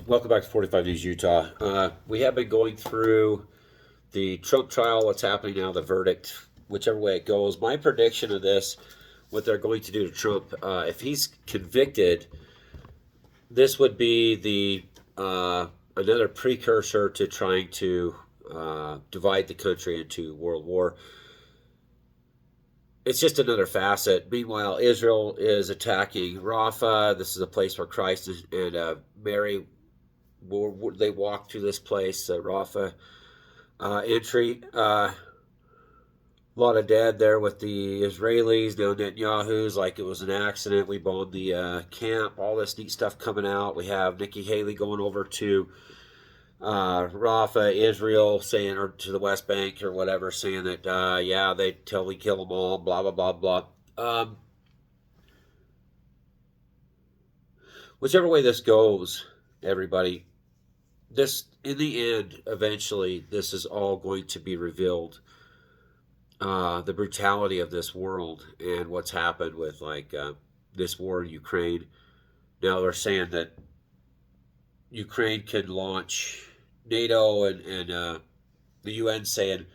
Welcome back to 45 News Utah. We have been going through the Trump trial, what's happening now, the verdict, whichever way it goes. My prediction of this, what they're going to do to Trump, if he's convicted, this would be the another precursor to trying to divide the country into world war. It's just another facet. Meanwhile, Israel is attacking Rafah. This is a place where Christ and Mary they walked through this place, Rafah entry. A lot of dead there with the Israelis. Now Netanyahu's like it was an accident. We bombed the camp. All this neat stuff coming out. We have Nikki Haley going over to Rafah, Israel, saying, or to the West Bank or whatever, saying that, yeah, they till we kill them all, blah, blah, blah, blah. Whichever way this goes, everybody, this, in the end, eventually, this is all going to be revealed. The brutality of this world and what's happened with, like, this war in Ukraine. Now they're saying that Ukraine could launch NATO and the UN saying,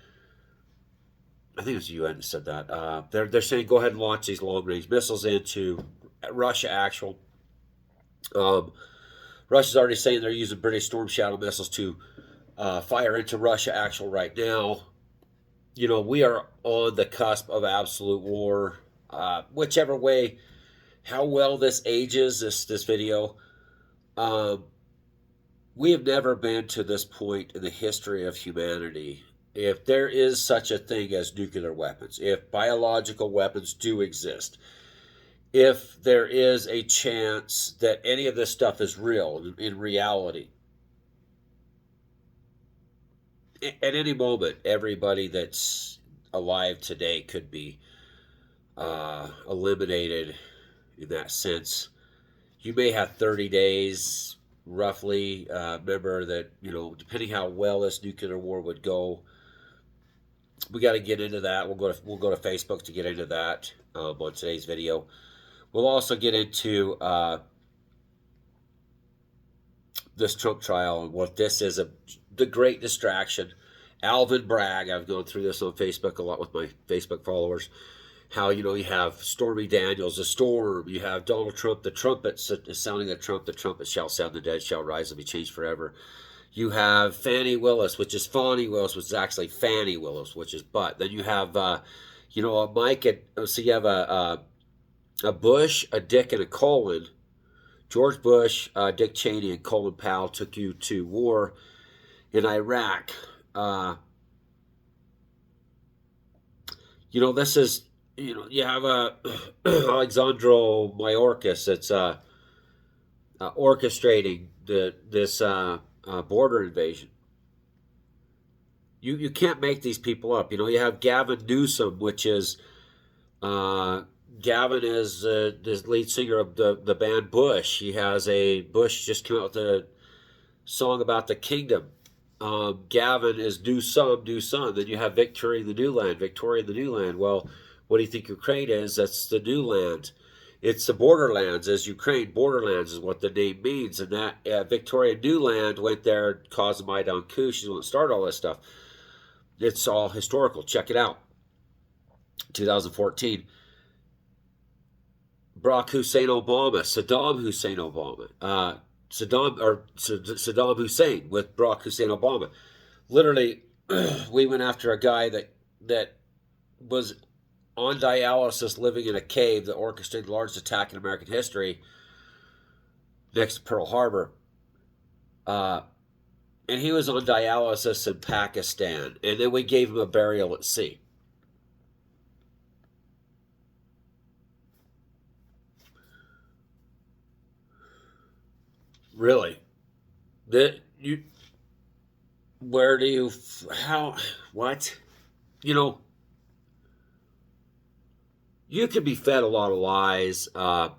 I think it was the UN that said that. They're saying go ahead and launch these long range missiles into Russia. Russia's already saying they're using British Storm Shadow missiles to fire into Russia actual right now. You know, we are on the cusp of absolute war. Whichever way, how well this ages, this video. We have never been to this point in the history of humanity. If there is such a thing as nuclear weapons, if biological weapons do exist, if there is a chance that any of this stuff is real in reality, at any moment, everybody that's alive today could be eliminated in that sense. You may have 30 days roughly. Remember that, you know, depending how well this nuclear war would go, we got to get into that. We'll go to Facebook to get into that on today's video. We'll also get into this Trump trial and what this is, the great distraction. Alvin Bragg, I've gone through this on Facebook a lot with my Facebook followers. How, you know, you have Stormy Daniels, the storm. You have Donald Trump, the trumpet is sounding the trumpet shall sound, the dead shall rise and be changed forever. You have Fannie Willis, which is Fani Willis, which is actually Fannie Willis, which is butt. Then you have, you know, a Mike, so you have a Bush, a Dick, and a Colin. George Bush, Dick Cheney, and Colin Powell took you to war in Iraq. You know, this is, you know, you have Alexandro Mayorkas that's orchestrating this border invasion. You can't make these people up. You know, you have Gavin Newsom, which is Gavin is the lead singer of the band Bush. He has Bush just came out with a song about the kingdom. Gavin is new son. Then you have Victoria in the new land. Well, what do you think Ukraine is? That's the new land. It's the borderlands, as Ukraine. Borderlands is what the name means. And that Victoria Newland went there, caused the Maidan coup. She's the one that started all this stuff. It's all historical. Check it out. 2014. Barack Hussein Obama, Saddam Hussein Obama. Saddam Hussein with Barack Hussein Obama. Literally, we went after a guy that was on dialysis living in a cave that orchestrated the largest attack in American history next to Pearl Harbor. And he was on dialysis in Pakistan. And then we gave him a burial at sea. Really? Where do you, how, what? You know, you could be fed a lot of lies, and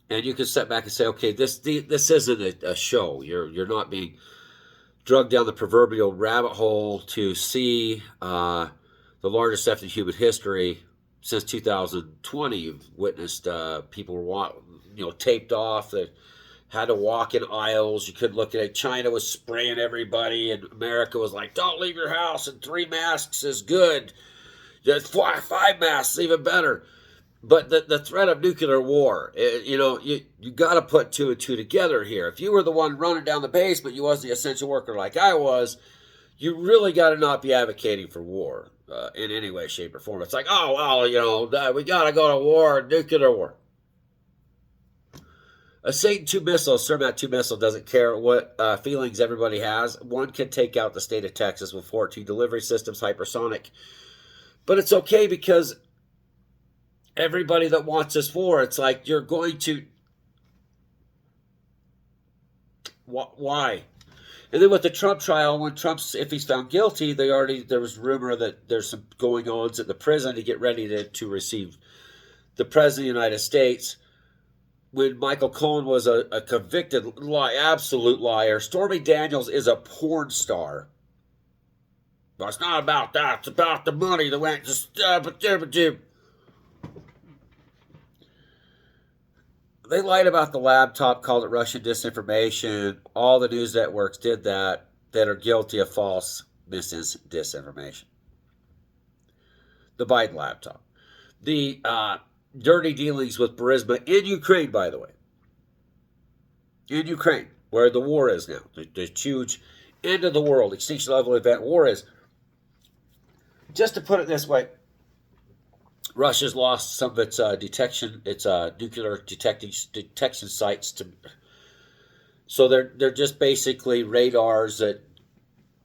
you can sit back and say, okay, this isn't a show. You're not being drugged down the proverbial rabbit hole to see the largest theft in human history since 2020, you've witnessed people were taped off that had to walk in aisles. You couldn't look at it. China was spraying everybody, and America was like, "Don't leave your house, and 3 masks is good. Just 5 masks, even better." But the threat of nuclear war, you got to put two and two together here. If you were the one running down the basement, you wasn't the essential worker like I was, you really got to not be advocating for war in any way, shape, or form. It's like, oh, well, we got to go to war, nuclear war. A Satan 2 missile, Cermat 2 missile, doesn't care what feelings everybody has. One can take out the state of Texas with 14 delivery systems, hypersonic. But it's okay because everybody that wants this war, it's like you're going to... Why? And then with the Trump trial, when Trump's, if he's found guilty, there was rumor that there's some going-ons at the prison to get ready to receive the president of the United States. When Michael Cohen was a convicted absolute liar, Stormy Daniels is a porn star. But it's not about that. It's about the money that went just... They lied about the laptop, called it Russian disinformation. All the news networks did that are guilty of false disinformation. The Biden laptop. The dirty dealings with Burisma in Ukraine, by the way. In Ukraine, where the war is now. The huge end of the world, extinction level event war is. Just to put it this way, Russia's lost some of its nuclear detection sites so they're just basically radars that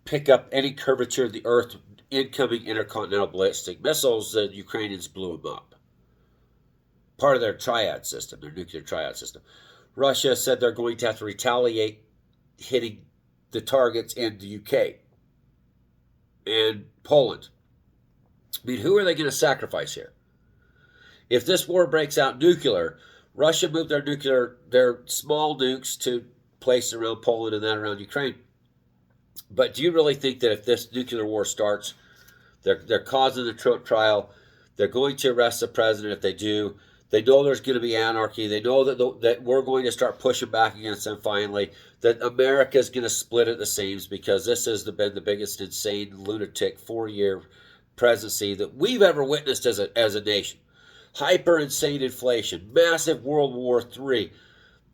pick up any curvature of the Earth, incoming intercontinental ballistic missiles. The Ukrainians blew them up. Part of their triad system, their nuclear triad system. Russia said they're going to have to retaliate, hitting the targets in the UK and Poland. I mean, who are they going to sacrifice here? If this war breaks out nuclear, Russia moved their small nukes to places around Poland and that around Ukraine. But do you really think that if this nuclear war starts, they're causing the Trump trial, they're going to arrest the president if they do? They know there's going to be anarchy. They know that we're going to start pushing back against them finally, that America is going to split at the seams because this has been the biggest insane lunatic 4-year presidency that we've ever witnessed as a nation. Hyper insane inflation, massive World War III.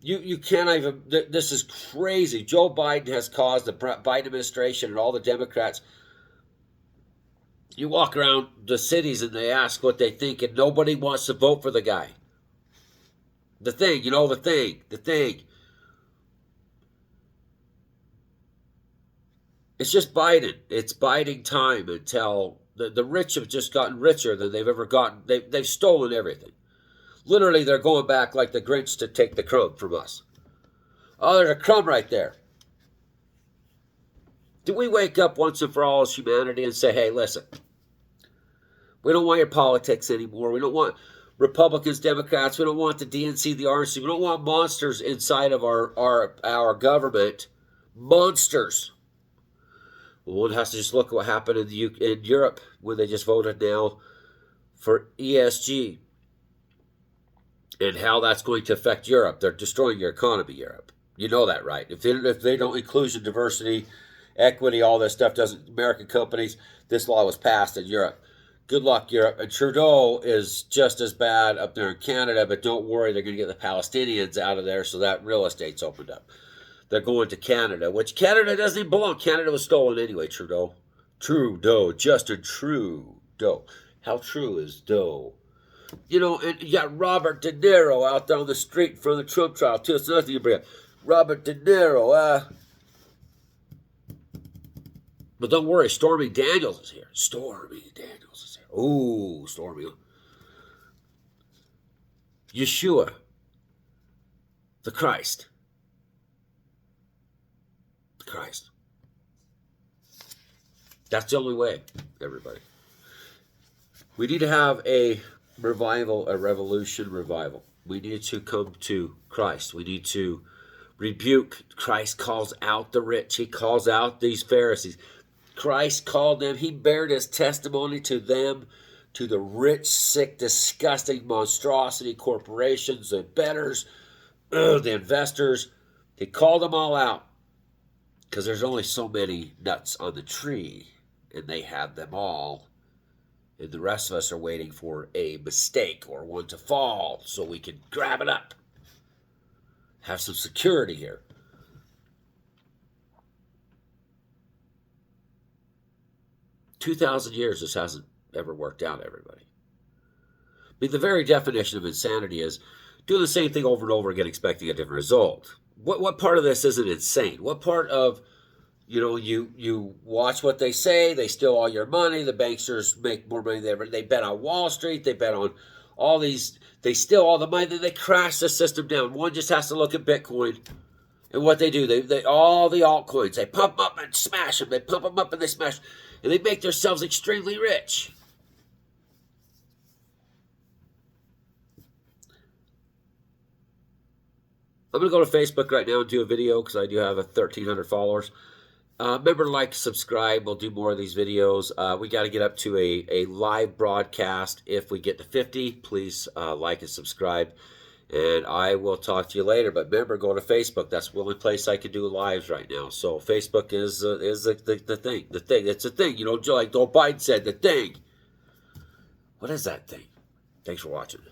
You can't even, this is crazy. Joe Biden has caused the Biden administration and all the Democrats. You walk around the cities and they ask what they think, and nobody wants to vote for the guy. The thing. It's just Biden. It's Biden time until the rich have just gotten richer than they've ever gotten. They've stolen everything. Literally, they're going back like the Grinch to take the crumb from us. Oh, there's a crumb right there. Do we wake up once and for all as humanity and say, hey, listen, we don't want your politics anymore. We don't want Republicans, Democrats. We don't want the DNC, the RNC. We don't want monsters inside of our government. Monsters. One has to just look at what happened in Europe when they just voted now for ESG and how that's going to affect Europe. They're destroying your economy, Europe. You know that, right? If they don't inclusion, diversity, equity, all this stuff doesn't, American companies, this law was passed in Europe. Good luck, Europe. And Trudeau is just as bad up there in Canada, but don't worry, they're going to get the Palestinians out of there, so that real estate's opened up. They're going to Canada, which Canada doesn't even belong. Canada was stolen anyway, Trudeau. Justin Trudeau. How true is Doe? You know, and you got Robert De Niro out down the street in front of the Trump trial, too. It's nothing you bring up. Robert De Niro, But don't worry, Stormy Daniels is here. Ooh, Stormy. Yeshua, the Christ. That's the only way, everybody. We need to have a revival, a revolution revival. We need to come to Christ. We need to rebuke. Christ calls out the rich. He calls out these Pharisees. Christ called them. He bared his testimony to them. to the rich, sick, disgusting monstrosity corporations, the bettors, the investors. They called them all out because there's only so many nuts on the tree, and they have them all. And the rest of us are waiting for a mistake or one to fall so we can grab it up. Have some security here. "2,000 years this hasn't ever worked out, everybody." I mean, the very definition of insanity is doing the same thing over and over again, expecting a different result. What part of this isn't insane? What part of, you watch what they say, they steal all your money, the banksters make more money than ever, they bet on Wall Street, they bet on all these, they steal all the money, then they crash the system down. One just has to look at Bitcoin. And what they do, they all the altcoins, they pump up and smash them, they pump them up and they smash them, and they make themselves extremely rich. I'm going to go to Facebook right now and do a video because I do have 1,300 followers. Remember to like, subscribe. We'll do more of these videos. We got to get up to a live broadcast. If we get to 50, please like and subscribe. And I will talk to you later. But remember, go to Facebook. That's the only place I can do lives right now. So Facebook is the thing. The thing. It's a thing. Like Joe Biden said, the thing. What is that thing? Thanks for watching.